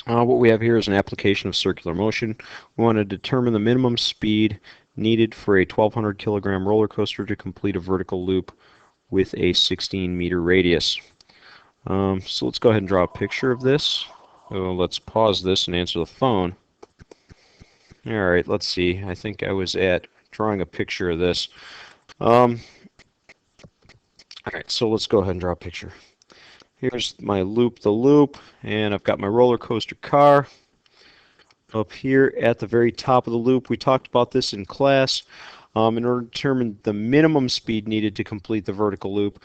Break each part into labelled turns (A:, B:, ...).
A: What we have here is an application of circular motion. We want to determine the minimum speed needed for a 1,200 kilogram roller coaster to complete a vertical loop with a 16-meter radius. So let's go ahead and draw a picture of this. Let's pause this and answer the phone. Alright, let's see. I think I was at drawing a picture of this. Alright, so let's go ahead and draw a picture. Here's my loop the loop, and I've got my roller coaster car. Up here at the very top of the loop, we talked about this in class. In order to determine the minimum speed needed to complete the vertical loop,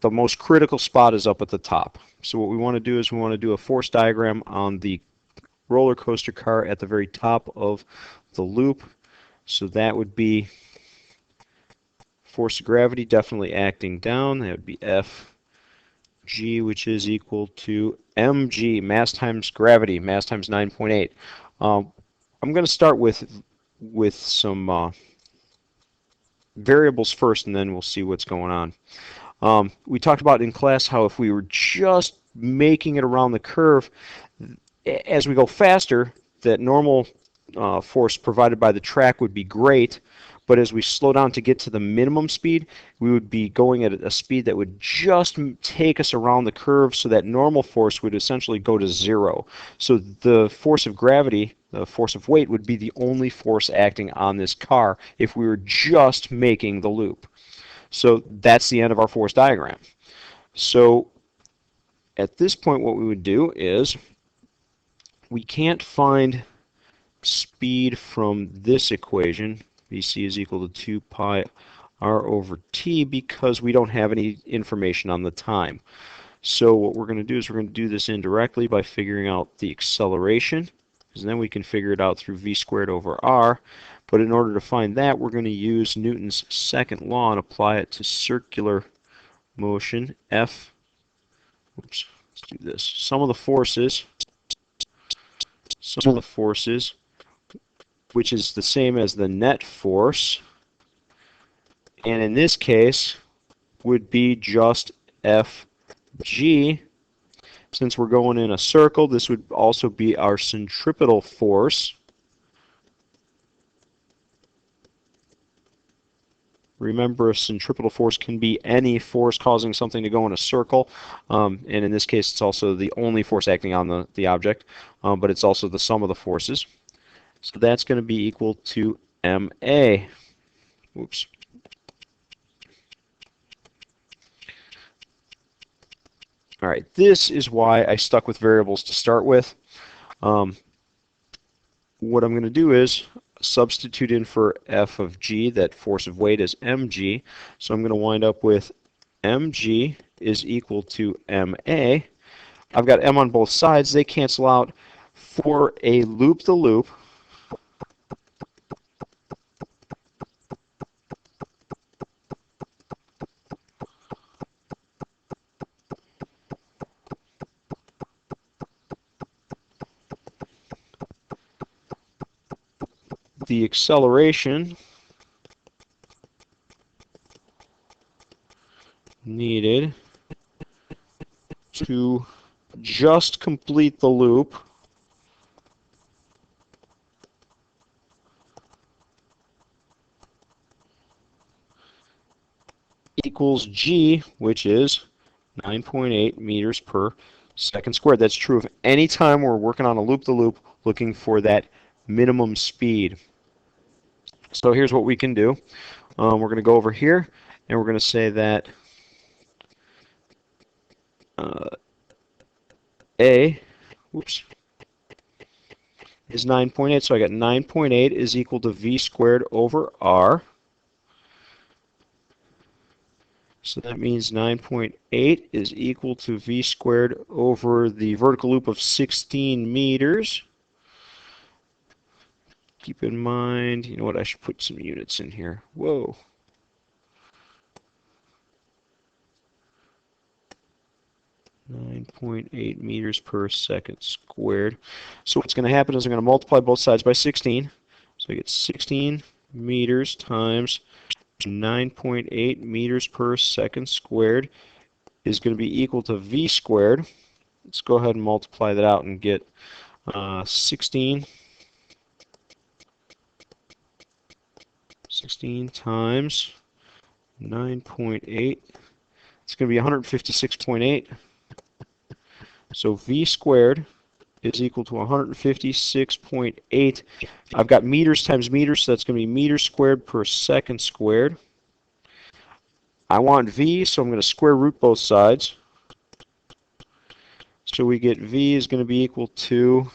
A: the most critical spot is up at the top. So what we want to do is we want to do a force diagram on the roller coaster car at the very top of the loop. So that would be force of gravity definitely acting down. That would be Fg, which is equal to mg, mass times gravity, mass times 9.8. I'm going to start with some variables first, and then we'll see what's going on. We talked about in class how if we were just making it around the curve, as we go faster, that normal force provided by the track would be great, but as we slow down to get to the minimum speed, we would be going at a speed that would just take us around the curve, so that normal force would essentially go to zero. So the force of gravity, the force of weight, would be the only force acting on this car if we were just making the loop. So that's the end of our force diagram. So at this point, what we would do is we can't find speed from this equation, Vc is equal to 2 pi r over t, because we don't have any information on the time. So what we're going to do is we're going to do this indirectly by figuring out the acceleration, because then we can figure it out through v squared over r. But in order to find that, we're going to use Newton's second law and apply it to circular motion. F, oops, let's do this. Sum of the forces, which is the same as the net force, and in this case would be just Fg. Since we're going in a circle, this would also be our centripetal force. Remember, a centripetal force can be any force causing something to go in a circle, and in this case it's also the only force acting on the object, but it's also the sum of the forces. So that's going to be equal to ma. Oops. All right, this is why I stuck with variables to start with. What I'm going to do is substitute in for F of g, that force of weight, is mg. So I'm going to wind up with mg is equal to ma. I've got m on both sides. They cancel out. For a loop-the-loop, the acceleration needed to just complete the loop equals g, which is 9.8 meters per second squared. That's true of any time we're working on a loop-the-loop looking for that minimum speed. So here's what we can do. We're going to go over here, and we're going to say that A, whoops, is 9.8. So I got 9.8 is equal to v squared over r. So that means 9.8 is equal to v squared over the vertical loop of 16 meters. Keep in mind, you know what, I should put some units in here. Whoa. .8 meters per second squared. So what's going to happen is I'm going to multiply both sides by 16. So I get 16 meters times 9.8 meters per second squared is going to be equal to v squared. Let's go ahead and multiply that out and get 16 times 9.8. It's going to be 156.8. So V squared is equal to 156.8. I've got meters times meters, so that's going to be meters squared per second squared. I want V, so I'm going to square root both sides. So we get V is going to be equal to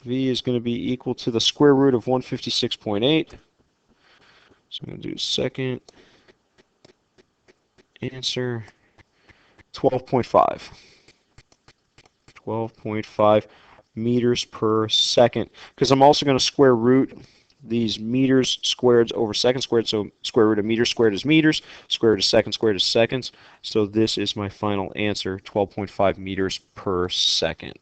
A: the square root of 156.8. So I'm going to do second answer 12.5. 12.5 meters per second. Because I'm also going to square root these meters squared over second squared. So square root of meters squared is meters. Square root of second squared is seconds. So this is my final answer, 12.5 meters per second.